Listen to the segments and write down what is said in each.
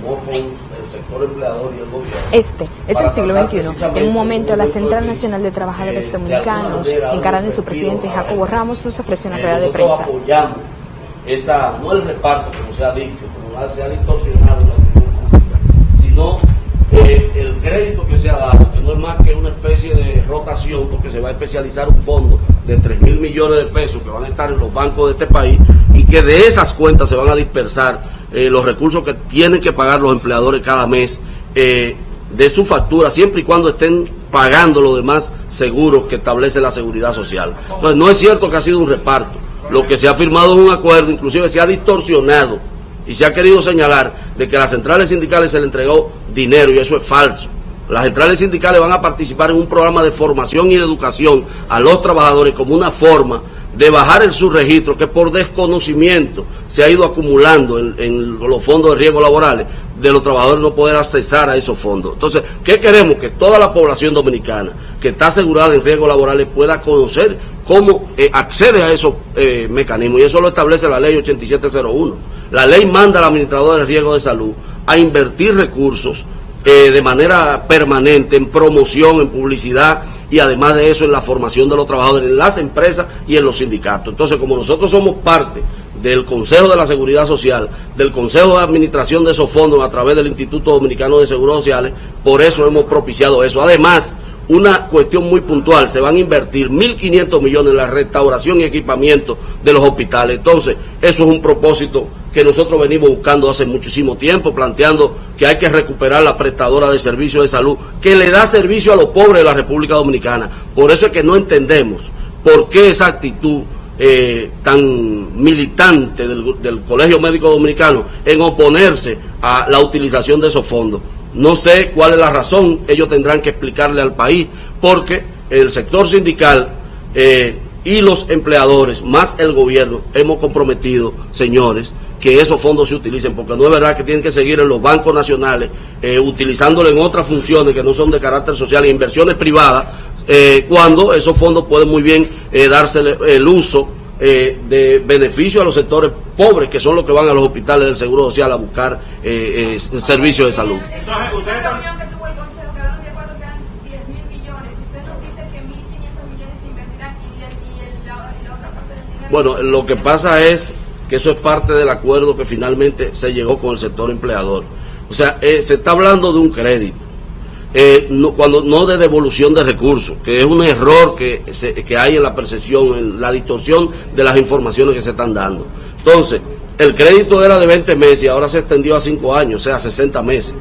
tomó con el sector empleador y el gobierno. Este es el siglo XXI. En un momento, la Central Nacional de Trabajadores Dominicanos, encargada en su presidente Jacobo Ramos, nos ofrece una rueda de prensa. Apoyamos esa, no el reparto, como se ha dicho, como se ha distorsionado en la opinión pública, sino el crédito que se ha dado, que no es más que una especie de rotación, porque se va a especializar un fondo de 3.000 millones de pesos que van a estar en los bancos de este país, y que de esas cuentas se van a dispersar los recursos que tienen que pagar los empleadores cada mes de su factura, siempre y cuando estén pagando los demás seguros que establece la Seguridad Social. Entonces, no es cierto que ha sido un reparto. Lo que se ha firmado es un acuerdo, inclusive se ha distorsionado y se ha querido señalar de que a las centrales sindicales se le entregó dinero, y eso es falso. Las centrales sindicales van a participar en un programa de formación y de educación a los trabajadores como una forma de bajar el subregistro que por desconocimiento se ha ido acumulando en los fondos de riesgo laborales, de los trabajadores no poder accesar a esos fondos. Entonces, ¿qué queremos? Que toda la población dominicana que está asegurada en riesgos laborales pueda conocer cómo accede a esos mecanismos, y eso lo establece la ley 8701. La ley manda al administrador de riesgo de salud a invertir recursos de manera permanente en promoción, en publicidad, y además de eso en la formación de los trabajadores en las empresas y en los sindicatos. Entonces, como nosotros somos parte del Consejo de la Seguridad Social, del Consejo de Administración de esos fondos a través del Instituto Dominicano de Seguros Sociales, por eso hemos propiciado eso. Además, una cuestión muy puntual, se van a invertir 1.500 millones en la restauración y equipamiento de los hospitales. Entonces, eso es un propósito que nosotros venimos buscando hace muchísimo tiempo, planteando que hay que recuperar la prestadora de servicios de salud, que le da servicio a los pobres de la República Dominicana. Por eso es que no entendemos por qué esa actitud tan militante del Colegio Médico Dominicano en oponerse a la utilización de esos fondos. No sé cuál es la razón, ellos tendrán que explicarle al país, porque el sector sindical y los empleadores, más el gobierno, hemos comprometido, señores, que esos fondos se utilicen, porque no es verdad que tienen que seguir en los bancos nacionales, utilizándolo en otras funciones que no son de carácter social, e inversiones privadas, cuando esos fondos pueden muy bien darse el uso de beneficio a los sectores pobres, que son los que van a los hospitales del Seguro Social a buscar servicios de salud. Entonces, ¿usted reunión que tuvo el Consejo quedaron de acuerdo que eran 10.000 millones? Usted nos dice que 1.500 millones se invertirán y la otra parte del dinero... Bueno, lo que pasa es que eso es parte del acuerdo que finalmente se llegó con el sector empleador. O sea, se está hablando de un crédito, no de devolución de recursos, que es un error que hay en la percepción, en la distorsión de las informaciones que se están dando. Entonces, el crédito era de 20 meses y ahora se extendió a 5 años, o sea, 60 meses.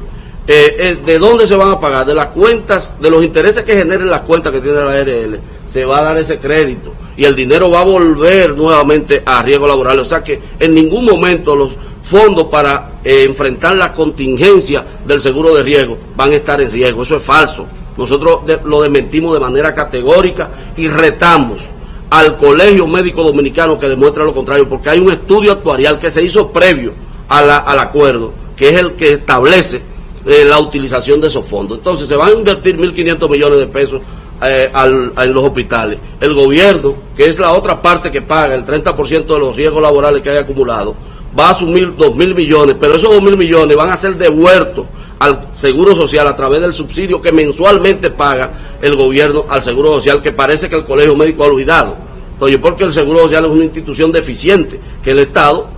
¿De dónde se van a pagar? De las cuentas, de los intereses que generen las cuentas que tiene la ARL, se va a dar ese crédito y el dinero va a volver nuevamente a riesgo laboral. O sea que en ningún momento los fondos para enfrentar la contingencia del seguro de riesgo van a estar en riesgo. Eso es falso. Nosotros lo desmentimos de manera categórica y retamos al Colegio Médico Dominicano que demuestre lo contrario, porque hay un estudio actuarial que se hizo previo al acuerdo, que es el que establece la utilización de esos fondos. Entonces se van a invertir 1.500 millones de pesos en los hospitales. El gobierno, que es la otra parte que paga el 30% de los riesgos laborales que hay acumulados, va a asumir 2.000 millones, pero esos 2.000 millones van a ser devueltos al Seguro Social a través del subsidio que mensualmente paga el gobierno al Seguro Social, que parece que el Colegio Médico ha olvidado. Oye, porque el Seguro Social es una institución deficiente, que el Estado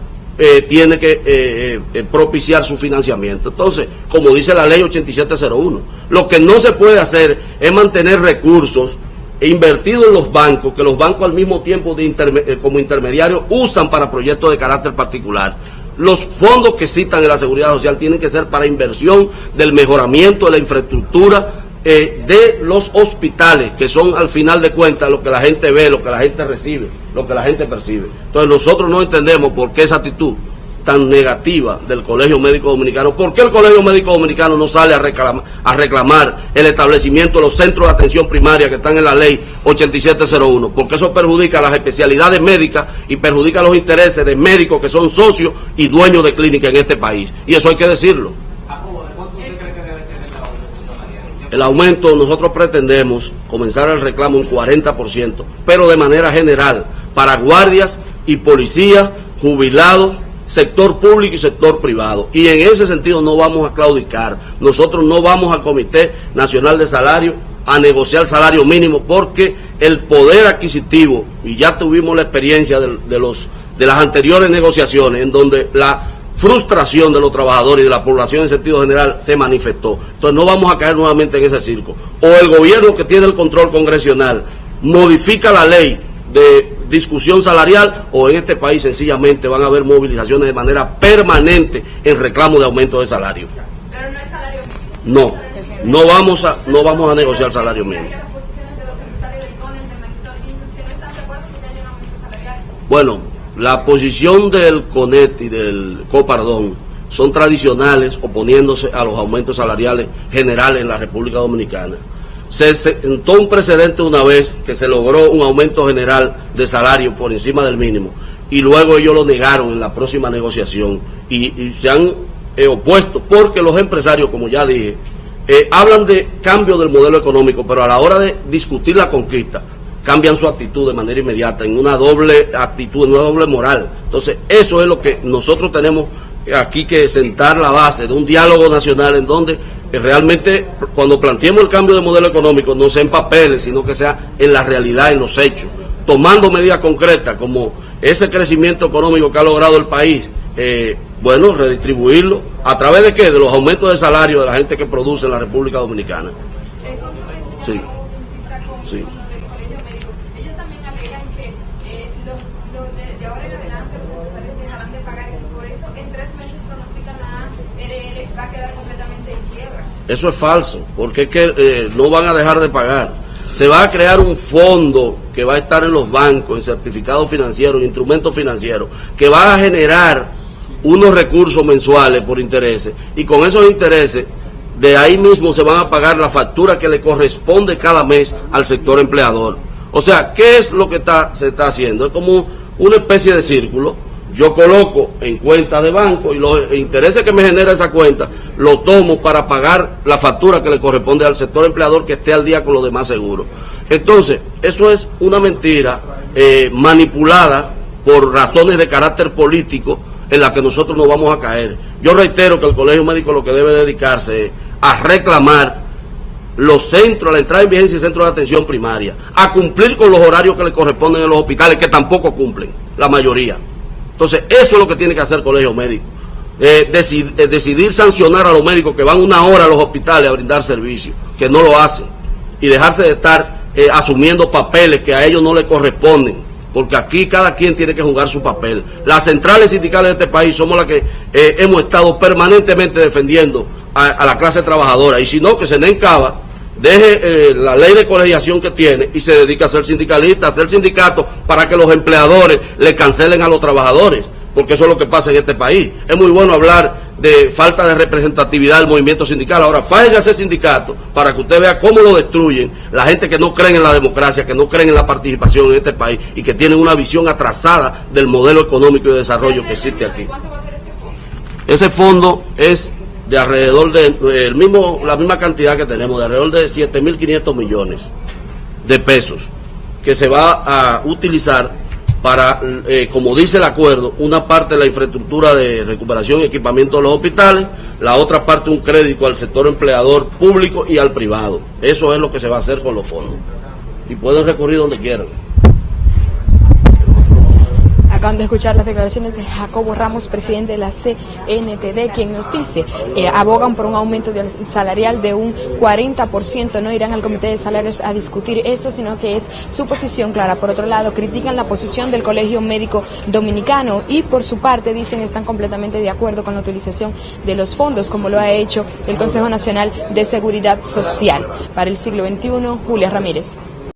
tiene que propiciar su financiamiento. Entonces, como dice la ley 8701, lo que no se puede hacer es mantener recursos invertidos en los bancos, que los bancos al mismo tiempo como intermediarios usan para proyectos de carácter particular. Los fondos que citan en la Seguridad Social tienen que ser para inversión del mejoramiento de la infraestructura de los hospitales, que son al final de cuentas lo que la gente ve, lo que la gente recibe, lo que la gente percibe. Entonces nosotros no entendemos por qué esa actitud tan negativa del Colegio Médico Dominicano. ¿Por qué el Colegio Médico Dominicano no sale a reclamar el establecimiento de los centros de atención primaria que están en la ley 8701? Porque eso perjudica las especialidades médicas y perjudica los intereses de médicos que son socios y dueños de clínicas en este país. Y eso hay que decirlo. ¿Cuánto usted cree que debe ser el aumento? El aumento, nosotros pretendemos comenzar el reclamo en 40%, pero de manera general, para guardias y policías, jubilados, sector público y sector privado. Y en ese sentido no vamos a claudicar. Nosotros no vamos al Comité Nacional de Salario a negociar salario mínimo, porque el poder adquisitivo, y ya tuvimos la experiencia de las anteriores negociaciones, en donde la frustración de los trabajadores y de la población en sentido general se manifestó. Entonces no vamos a caer nuevamente en ese circo. O el gobierno, que tiene el control congresional, modifica la ley de discusión salarial, o en este país sencillamente van a haber movilizaciones de manera permanente en reclamo de aumento de salario. Pero no el salario mínimo. No vamos a negociar salario mínimo. Bueno, la posición del CONET y del COPARDON son tradicionales, oponiéndose a los aumentos salariales generales en la República Dominicana. Se sentó un precedente una vez que se logró un aumento general de salario por encima del mínimo, y luego ellos lo negaron en la próxima negociación y se han opuesto, porque los empresarios, como ya dije, hablan de cambio del modelo económico, pero a la hora de discutir la conquista cambian su actitud de manera inmediata, en una doble actitud, en una doble moral. Entonces eso es lo que nosotros tenemos aquí que sentar la base de un diálogo nacional, en donde realmente cuando planteemos el cambio de modelo económico no sea en papeles, sino que sea en la realidad, en los hechos, tomando medidas concretas como ese crecimiento económico que ha logrado el país, bueno, redistribuirlo a través de ¿qué? De los aumentos de salario de la gente que produce en la República Dominicana. Sí. Sí. Ellos también alegan que de ahora en adelante los empresarios dejarán de pagar, y por eso en 3 meses pronostican la ARL va a quedar completamente en quiebra. Eso es falso, porque es que no van a dejar de pagar. Se va a crear un fondo que va a estar en los bancos, en certificados financieros, en instrumentos financieros, que va a generar unos recursos mensuales por intereses, y con esos intereses de ahí mismo se van a pagar la factura que le corresponde cada mes al sector empleador. O sea, ¿qué es lo que se está haciendo? Es como una especie de círculo. Yo coloco en cuenta de banco y los intereses que me genera esa cuenta los tomo para pagar la factura que le corresponde al sector empleador, que esté al día con los demás seguros. Entonces, eso es una mentira manipulada por razones de carácter político, en la que nosotros no vamos a caer. Yo reitero que el Colegio Médico lo que debe dedicarse es a reclamar los centros, la entrada en vigencia y centros de atención primaria, a cumplir con los horarios que le corresponden en los hospitales, que tampoco cumplen, la mayoría. Entonces, eso es lo que tiene que hacer el Colegio Médico. Decidir sancionar a los médicos que van 1 hora a los hospitales a brindar servicio, que no lo hacen, y dejarse de estar asumiendo papeles que a ellos no les corresponden, porque aquí cada quien tiene que jugar su papel. Las centrales sindicales de este país somos las que hemos estado permanentemente defendiendo a la clase trabajadora, y si no, que se encaba, deje la ley de colegiación que tiene y se dedica a ser sindicalista, a hacer sindicatos para que los empleadores le cancelen a los trabajadores, porque eso es lo que pasa en este país. Es muy bueno hablar de falta de representatividad del movimiento sindical. Ahora, fájese a hacer sindicato para que usted vea cómo lo destruyen la gente que no creen en la democracia, que no creen en la participación en este país y que tienen una visión atrasada del modelo económico y de desarrollo que existe aquí. ¿Cuánto va a ser este fondo? Ese fondo es de alrededor de la misma cantidad que tenemos, de alrededor de 7.500 millones de pesos, que se va a utilizar para, como dice el acuerdo, una parte de la infraestructura de recuperación y equipamiento de los hospitales, la otra parte un crédito al sector empleador público y al privado. Eso es lo que se va a hacer con los fondos. Y pueden recurrir donde quieran. Acaban de escuchar las declaraciones de Jacobo Ramos, presidente de la CNTD, quien nos dice, abogan por un aumento salarial de un 40%, no irán al Comité de Salarios a discutir esto, sino que es su posición clara. Por otro lado, critican la posición del Colegio Médico Dominicano y por su parte dicen están completamente de acuerdo con la utilización de los fondos, como lo ha hecho el Consejo Nacional de Seguridad Social. Para el Siglo XXI, Julia Ramírez.